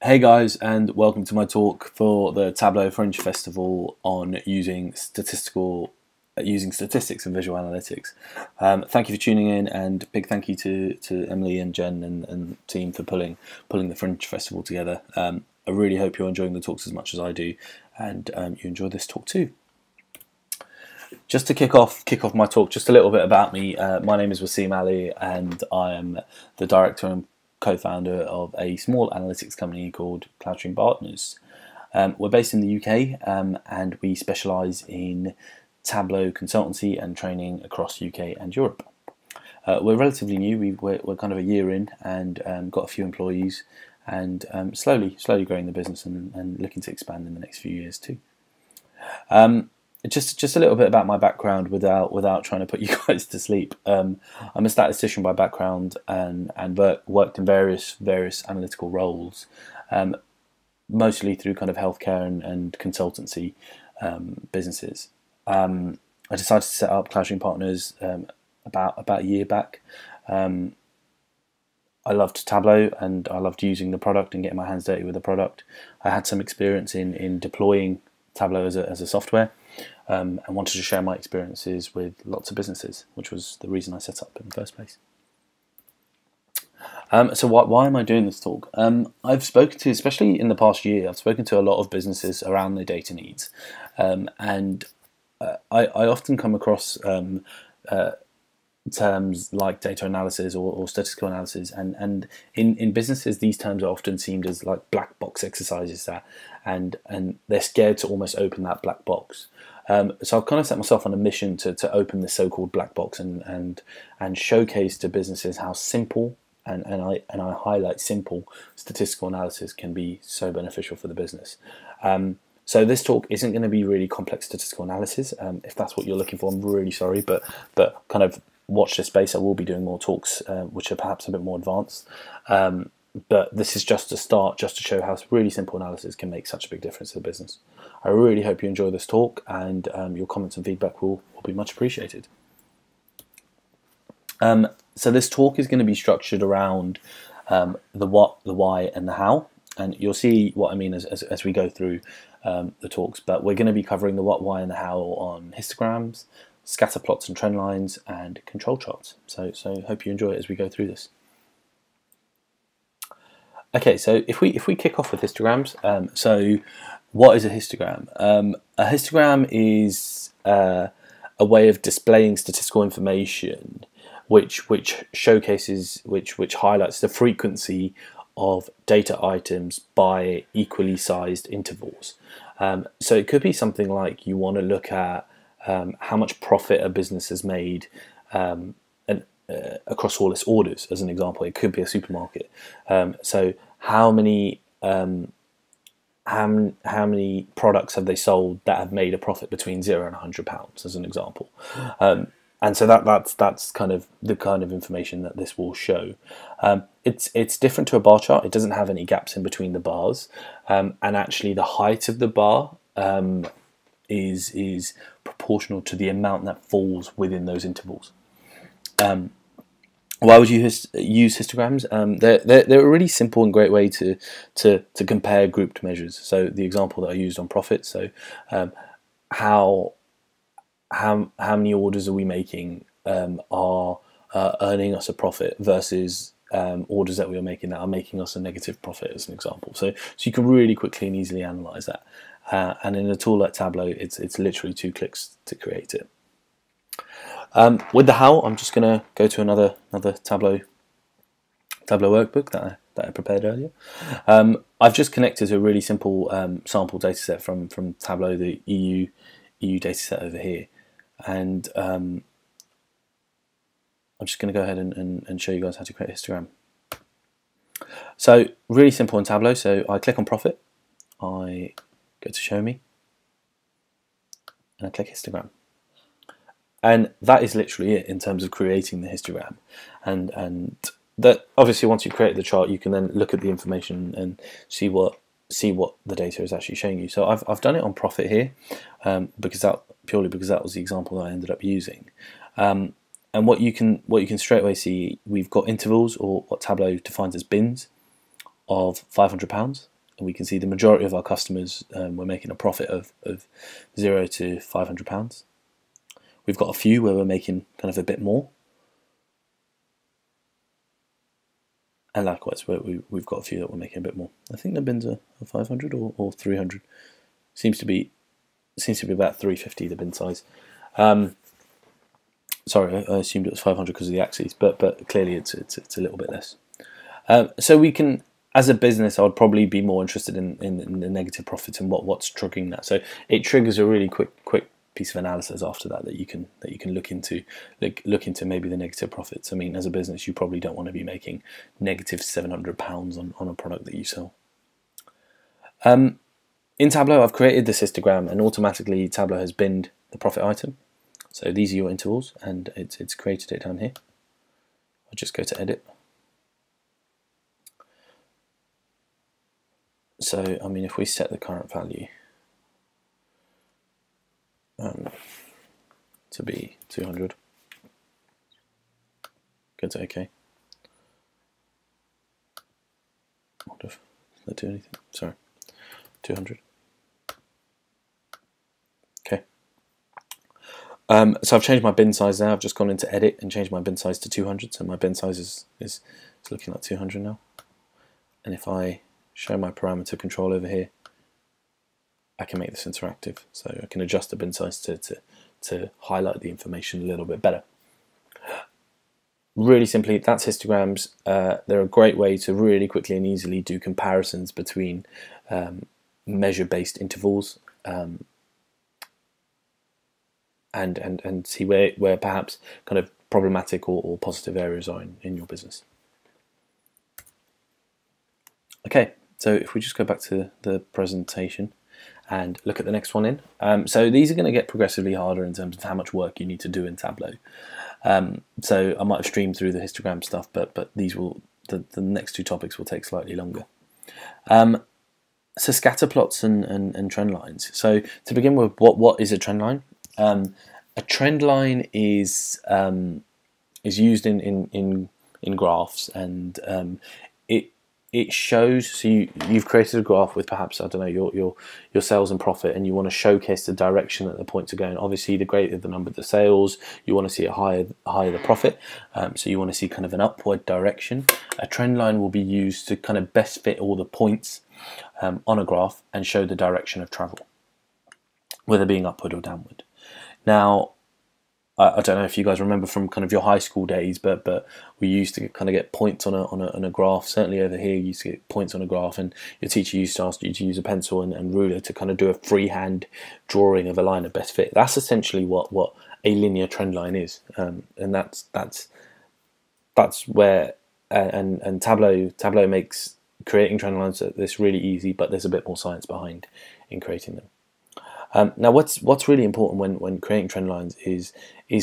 Hey guys, and welcome to my talk for the Tableau Fringe Festival on using statistics and visual analytics. Thank you for tuning in, and big thank you to Emily and Jen and team for pulling the Fringe Festival together. I really hope you're enjoying the talks as much as I do, and you enjoy this talk too. Just to kick off my talk, just a little bit about me. My name is Waseem Ali, and I am the director and co-founder of a small analytics company called CloudStream Partners. We're based in the UK, and we specialise in Tableau consultancy and training across UK and Europe. We're relatively new. We're kind of a year in, and got a few employees, and slowly growing the business and looking to expand in the next few years too. Just a little bit about my background without trying to put you guys to sleep. I'm a statistician by background and worked in various analytical roles, mostly through kind of healthcare and consultancy businesses. I decided to set up CloudStream Partners about a year back. I loved Tableau and I loved using the product and getting my hands dirty with the product. I had some experience in deploying Tableau as a software, and wanted to share my experiences with lots of businesses, which was the reason I set up in the first place. So why am I doing this talk? I've spoken to, especially in the past year, I've spoken to a lot of businesses around their data needs, and I often come across terms like data analysis or statistical analysis, and in businesses these terms are often seen as like black box exercises and they're scared to almost open that black box. So I've kind of set myself on a mission to open this so-called black box and showcase to businesses how simple and I highlight simple statistical analysis can be so beneficial for the business. So this talk isn't going to be really complex statistical analysis. If that's what you're looking for, I'm really sorry, but kind of watch this space. I will be doing more talks which are perhaps a bit more advanced. But this is just a start, just to show how really simple analysis can make such a big difference to the business. I really hope you enjoy this talk, and your comments and feedback will be much appreciated. So this talk is going to be structured around the what, the why, and the how, and you'll see what I mean as we go through the talks. But we're going to be covering the what, why, and the how on histograms, scatter plots and trend lines, and control charts. So hope you enjoy it as we go through this. Okay, so if we kick off with histograms, so what is a histogram? A histogram is a way of displaying statistical information which showcases, which highlights the frequency of data items by equally sized intervals. So it could be something like you want to look at how much profit a business has made across all its orders, as an example. It could be a supermarket. So how many products have they sold that have made a profit between £0 and £100, as an example. And so that's kind of the kind of information that this will show. It's different to a bar chart. It doesn't have any gaps in between the bars, and actually the height of the bar is proportional to the amount that falls within those intervals. Why would you use histograms? They're a really simple and great way to compare grouped measures. So the example that I used on profit. So how many orders are we making are earning us a profit versus orders that we are making that are making us a negative profit, as an example. So you can really quickly and easily analyze that. And in a tool like Tableau, it's literally 2 clicks to create it. With the how, I'm just going to go to another Tableau workbook that I prepared earlier. I've just connected to a really simple sample dataset from Tableau, the EU dataset over here, and I'm just going to go ahead and show you guys how to create a histogram. So really simple in Tableau. So I click on profit, I go to show me, and I click histogram. And that is literally it in terms of creating the histogram. And that obviously, once you create the chart, you can then look at the information and see what the data is actually showing you. So I've done it on profit here, purely because that was the example that I ended up using. And what you can straight away see, we've got intervals, or what Tableau defines as bins. of £500, and we can see the majority of our customers were making a profit of £0 to £500. We've got a few where we're making kind of a bit more, and likewise we've got a few that we're making a bit more. I think the bins are 500 or 300. Seems to be about 350 the bin size. Sorry, I assumed it was 500 because of the axes, but clearly it's a little bit less. So we can, as a business, I would probably be more interested in the negative profits and what's triggering that. So it triggers a really quick piece of analysis after that you can look into maybe the negative profits. I mean, as a business, you probably don't want to be making negative £700 on a product that you sell. In Tableau, I've created this histogram, and automatically Tableau has binned the profit item. So these are your intervals, and it's created it down here. I'll just go to edit. So, I mean, if we set the current value to be 200, go to OK. What if that do anything? Sorry, 200. Okay. So I've changed my bin size now. I've just gone into edit and changed my bin size to 200. So my bin size is looking like 200 now. And if I show my parameter control over here, I can make this interactive. So I can adjust the bin size to highlight the information a little bit better. Really simply, that's histograms. They're a great way to really quickly and easily do comparisons between measure-based intervals and see where perhaps kind of problematic or positive areas are in your business. Okay, so if we just go back to the presentation and look at the next one in. So these are going to get progressively harder in terms of how much work you need to do in Tableau. So I might have streamed through the histogram stuff, but these will the next two topics will take slightly longer. So scatter plots and trend lines. So to begin with, what is a trend line? A trend line is used in graphs, and it shows. So you've created a graph with perhaps, I don't know, your sales and profit, and you want to showcase the direction that the points are going. Obviously, the greater the number of the sales, you want to see a higher the profit. So you want to see kind of an upward direction. A trend line will be used to kind of best fit all the points on a graph and show the direction of travel, whether being upward or downward. Now, I don't know if you guys remember from kind of your high school days, but we used to kind of get points on a graph. Certainly over here, you used to get points on a graph, and your teacher used to ask you to use a pencil and ruler to kind of do a freehand drawing of a line of best fit. That's essentially what a linear trend line is, and that's where and Tableau makes creating trend lines this really easy, but there's a bit more science behind in creating them. Now, what's really important when creating trend lines is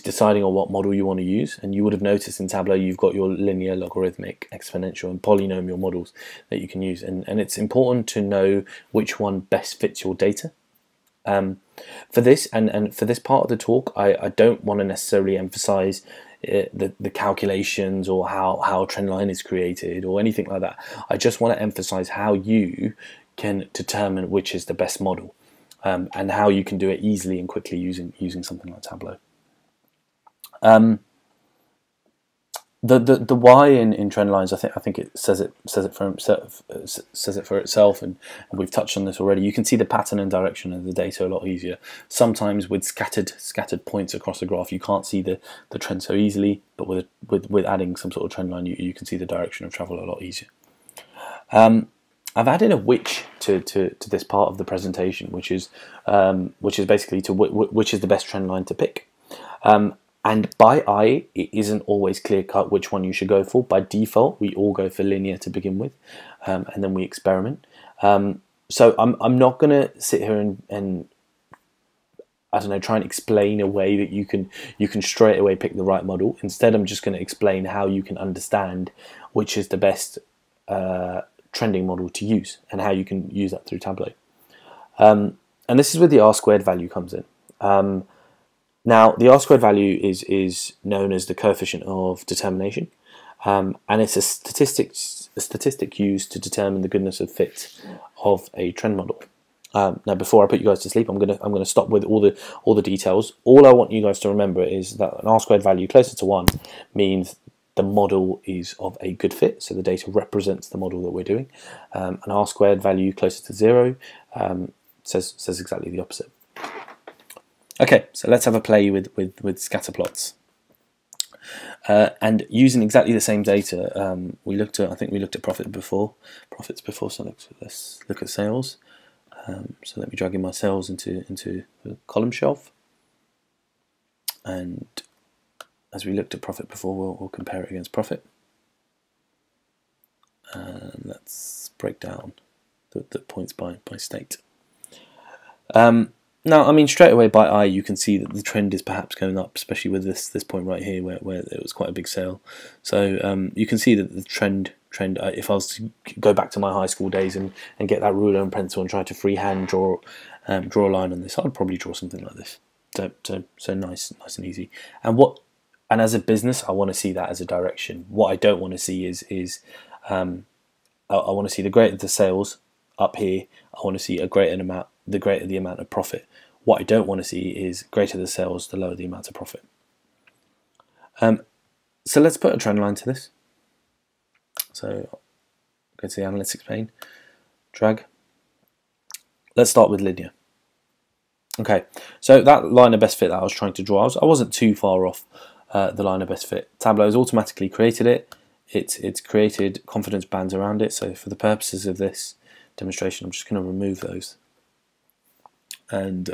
deciding on what model you want to use. And you would have noticed in Tableau you've got your linear, logarithmic, exponential, and polynomial models that you can use. And it's important to know which one best fits your data. For this and for this part of the talk, I don't want to necessarily emphasize the calculations or how a trend line is created or anything like that. I just want to emphasize how you can determine which is the best model. And how you can do it easily and quickly using something like Tableau. The why in trend lines, I think it says it for itself, and we've touched on this already. You can see the pattern and direction of the data a lot easier. Sometimes with scattered points across the graph, you can't see the trend so easily, but with adding some sort of trend line, you can see the direction of travel a lot easier. I've added a which to this part of the presentation, which is basically which is the best trend line to pick. And by eye, it isn't always clear cut which one you should go for. By default, we all go for linear to begin with, and then we experiment. So I'm not going to sit here and I don't know, try and explain a way that you can straight away pick the right model. Instead, I'm just going to explain how you can understand which is the best trending model to use and how you can use that through Tableau. And this is where the R-squared value comes in. Now, the R-squared value is known as the coefficient of determination, and it's a the statistic used to determine the goodness of fit of a trend model. Now, before I put you guys to sleep, I'm gonna stop with all the details. All I want you guys to remember is that an R-squared value closer to 1 means the model is of a good fit, so the data represents the model that we're doing. An R-squared value closer to 0 says exactly the opposite. Okay, so let's have a play with scatter plots. And using exactly the same data, I think we looked at profits before, so let's look at sales. So let me drag in my sales into the column shelf, and as we looked at profit before, we'll compare it against profit, and let's break down the points by state. Now, I mean, straight away by eye, you can see that the trend is perhaps going up, especially with this point right here, where it was quite a big sale. So you can see that the trend. If I was to go back to my high school days and get that ruler and pencil and try to freehand draw a line on this, I'd probably draw something like this. So nice and easy. And as a business, I want to see that as a direction. What I don't want to see is I want to see the greater the sales up here. I want to see the greater the amount of profit. What I don't want to see is greater the sales, the lower the amount of profit. So let's put a trend line to this. So go to the analytics pane, drag. Let's start with linear. Okay, so that line of best fit that I was trying to draw, I wasn't too far off the line of best fit. Tableau has automatically created it. It's created confidence bands around it. So for the purposes of this demonstration, I'm just going to remove those and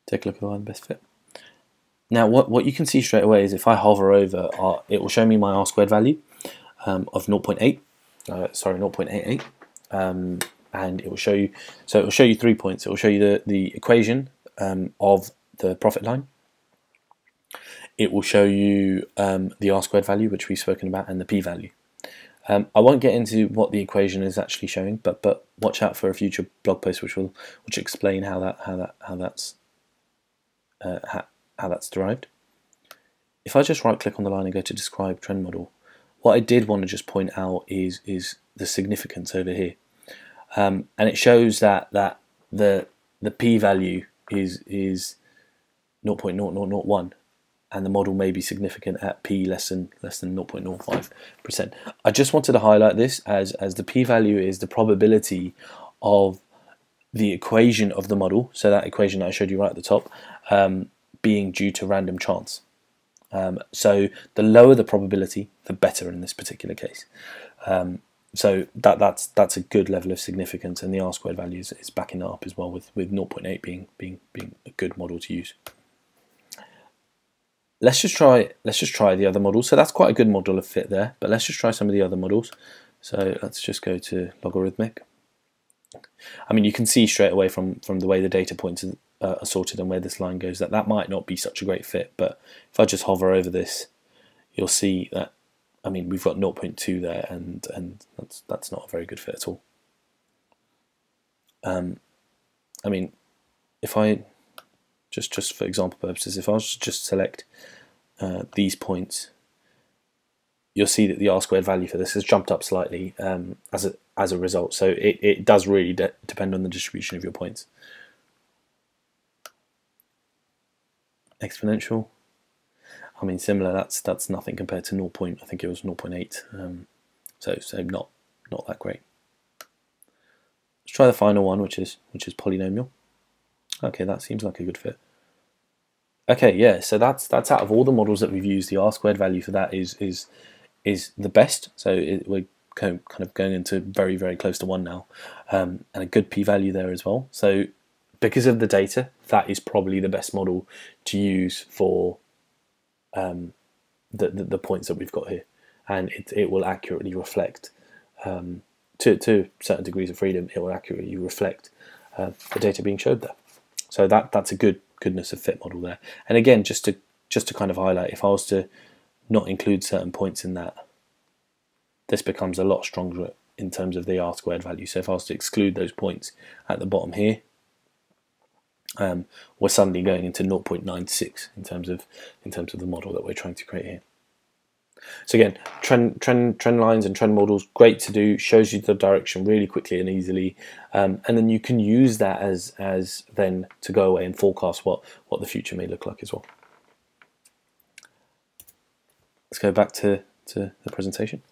take a look at the line of best fit. Now, what you can see straight away is if I hover over, it will show me my R-squared value of 0.8, sorry, 0.88, and it will show you. So it will show you 3 points. It will show you the equation of the profit line. It will show you the R-squared value, which we've spoken about, and the p-value. I won't get into what the equation is actually showing, but watch out for a future blog post which explain how that's derived. If I just right click on the line and go to describe trend model, what I did want to just point out is the significance over here, and it shows that the p-value is 0.0001, and the model may be significant at p less than 0.05%. I just wanted to highlight this as the p-value is the probability of the equation of the model, so that equation that I showed you right at the top, being due to random chance. So the lower the probability, the better in this particular case. So that's a good level of significance, and the R-squared value is backing that up as well, with 0.8 being a good model to use. Let's just try the other model. So that's quite a good model of fit there, but let's just try some of the other models. So let's just go to logarithmic. I mean, you can see straight away from the way the data points are sorted and where this line goes that might not be such a great fit. But if I just hover over this, you'll see that, I mean, we've got 0.2 there, and that's not a very good fit at all. I mean, if I just for example purposes, if I was to just select these points, you'll see that the R-squared value for this has jumped up slightly as a result. So it does really depend on the distribution of your points. Exponential, I mean, similar. That's nothing compared to 0. I think it was 0.8. So not that great. Let's try the final one, which is polynomial. Okay, that seems like a good fit. Okay, yeah. So that's out of all the models that we've used, the R-squared value for that is the best. So we're kind of going into very, very close to 1 now, and a good p-value there as well. So because of the data, that is probably the best model to use for the points that we've got here, and it will accurately reflect, to certain degrees of freedom, it will accurately reflect the data being showed there. So that's a goodness of fit model there. And again, just to kind of highlight, if I was to not include certain points in that, this becomes a lot stronger in terms of the R-squared value. So if I was to exclude those points at the bottom here, we're suddenly going into 0.96 in terms of the model that we're trying to create here. So again, trend lines and trend models, great to do, shows you the direction really quickly and easily, and then you can use that as then to go away and forecast what the future may look like as well. Let's go back to the presentation.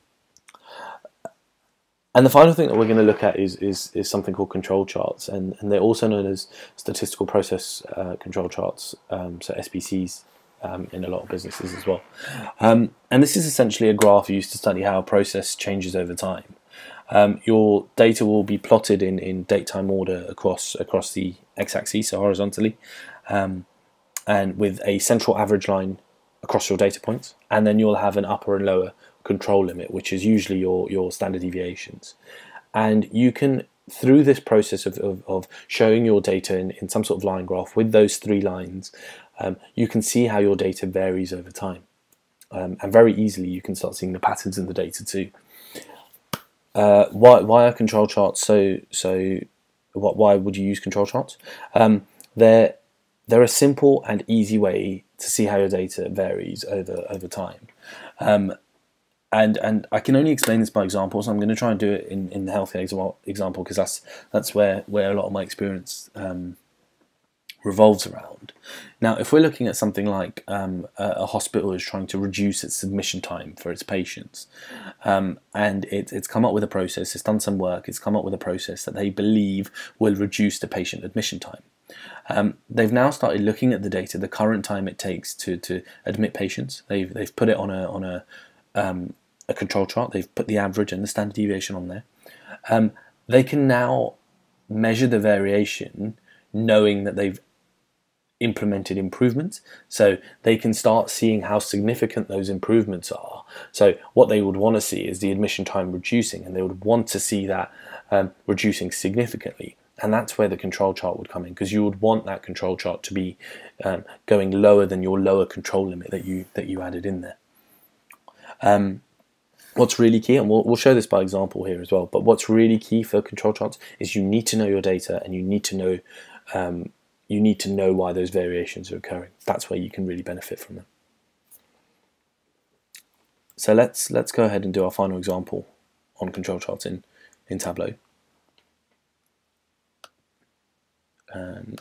And the final thing that we're going to look at is something called control charts, and they're also known as statistical process control charts, so SPCs. In a lot of businesses as well. And this is essentially a graph used to study how a process changes over time. Your data will be plotted in date-time order across the x-axis, so horizontally, and with a central average line across your data points, and then you'll have an upper and lower control limit, which is usually your standard deviations. And you can, through this process of showing your data in some sort of line graph with those 3 lines, you can see how your data varies over time, and very easily you can start seeing the patterns in the data too. Why are control charts why would you use control charts? They're a simple and easy way to see how your data varies over time. And I can only explain this by examples. I'm going to try and do it in the healthcare example because that's where a lot of my experience revolves around. Now, if we're looking at something like a hospital is trying to reduce its admission time for its patients, and it's come up with a process, it's done some work, it's come up with a process that they believe will reduce the patient admission time. They've now started looking at the data, the current time it takes to admit patients. They've put it on a control chart. They've put the average and the standard deviation on there. They can now measure the variation, knowing that they've implemented improvements, so they can start seeing how significant those improvements are. So what they would want to see is the admission time reducing, and they would want to see that reducing significantly. And that's where the control chart would come in, because you would want that control chart to be going lower than your lower control limit that you added in there. What's really key, and we'll show this by example here as well, but what's really key for control charts is you need to know your data, and you need to know why those variations are occurring. That's where you can really benefit from them. So let's go ahead and do our final example on control charts in Tableau. And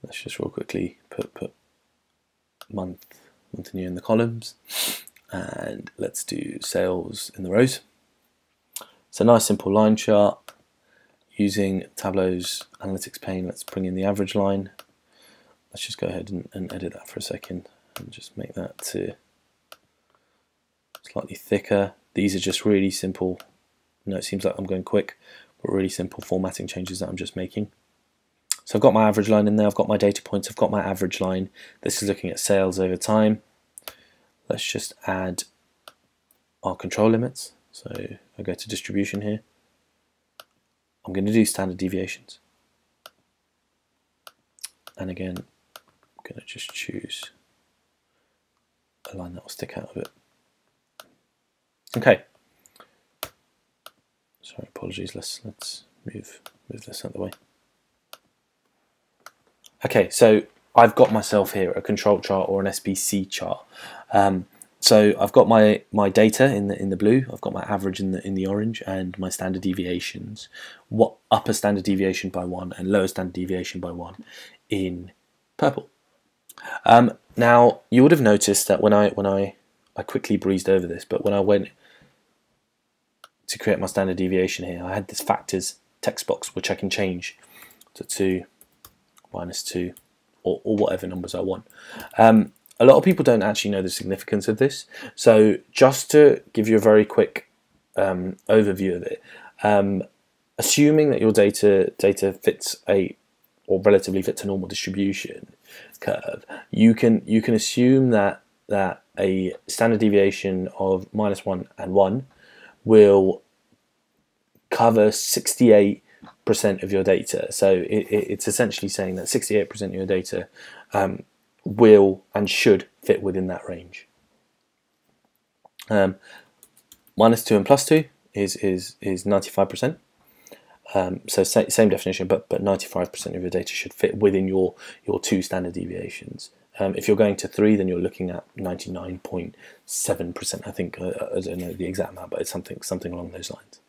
let's just real quickly put month and year in the columns, and let's do sales in the rows. So nice simple line chart using Tableau's analytics pane. Let's bring in the average line. Let's just go ahead and edit that for a second and just make that to slightly thicker. These are just really simple. No, it seems like I'm going quick, but really simple formatting changes that I'm just making. So I've got my average line in there, I've got my data points, I've got my average line. This is looking at sales over time. Let's just add our control limits. So I go to distribution here. I'm going to do standard deviations. And again, I'm going to just choose a line that will stick out a bit. Okay. Sorry, apologies. Let's move this out of the way. Okay, so I've got myself here a control chart or an SPC chart. So I've got my data in the blue, I've got my average in the orange, and my standard deviations. What upper standard deviation by 1 and lower standard deviation by 1 in purple. Now you would have noticed that when I quickly breezed over this, but when I went to create my standard deviation here, I had this factors text box which I can change to 2, -2, or whatever numbers I want. A lot of people don't actually know the significance of this, so just to give you a very quick overview of it, assuming that your data fits or relatively fits a normal distribution curve, you can assume that a standard deviation of -1 and 1 will cover 68% of your data. So it's essentially saying that 68% of your data will and should fit within that range. -2 and +2 is 95%. So same definition, but 95% of your data should fit within your 2 standard deviations. If you're going to 3, then you're looking at 99.7%. I think I don't know the exact amount, but it's something along those lines.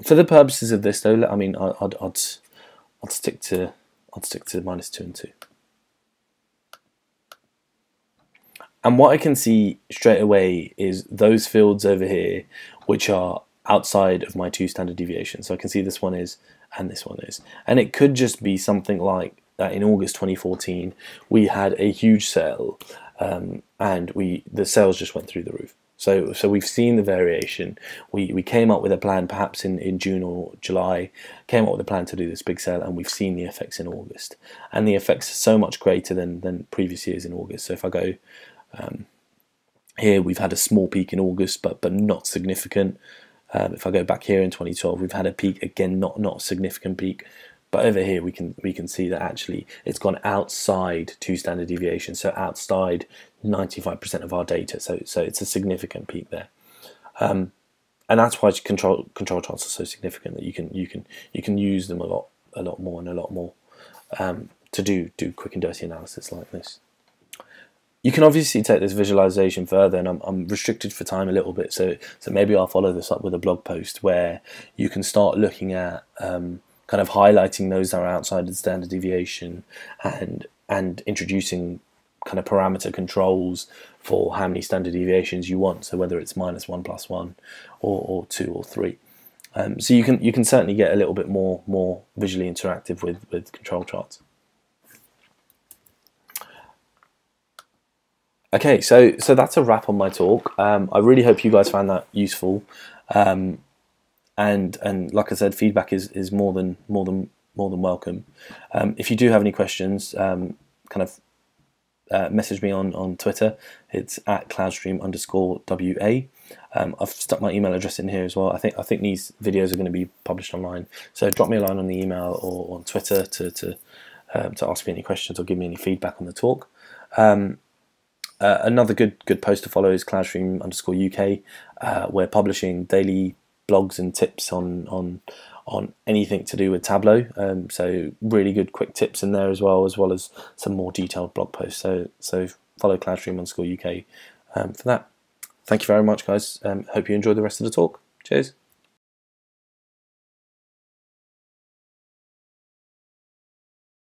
For the purposes of this, though, I mean, I'd stick to -2 and 2. And what I can see straight away is those fields over here, which are outside of my 2 standard deviations. So I can see this one is, and this one is. And it could just be something like that in August 2014, we had a huge sale, and the sales just went through the roof. So we've seen the variation. We came up with a plan perhaps in June or July, came up with a plan to do this big sale, and we've seen the effects in August. And the effects are so much greater than previous years in August. So if I go here, we've had a small peak in August, but not significant. If I go back here in 2012, we've had a peak, again, not a significant peak. But over here, we can see that actually it's gone outside 2 standard deviations, so outside 95% of our data. So it's a significant peak there, and that's why control charts are so significant, that you can use them a lot more to do quick and dirty analysis like this. You can obviously take this visualization further, and I'm restricted for time a little bit, so maybe I'll follow this up with a blog post where you can start looking at kind of highlighting those that are outside of the standard deviation, and introducing kind of parameter controls for how many standard deviations you want. So whether it's -1, +1, or 2 or 3. So you can certainly get a little bit more visually interactive with control charts. Okay, so that's a wrap on my talk. I really hope you guys found that useful. And like I said, feedback is more than welcome. If you do have any questions, message me on Twitter. It's at @cloudstream_WA. I've stuck my email address in here as well. I think these videos are going to be published online, so drop me a line on the email or on Twitter to ask me any questions or give me any feedback on the talk. Another good post to follow is @cloudstream_UK. We're publishing daily blogs and tips on anything to do with Tableau. So really good quick tips in there as well as some more detailed blog posts. So follow @cloudstream_UK for that. Thank you very much, guys. Hope you enjoyed the rest of the talk. Cheers.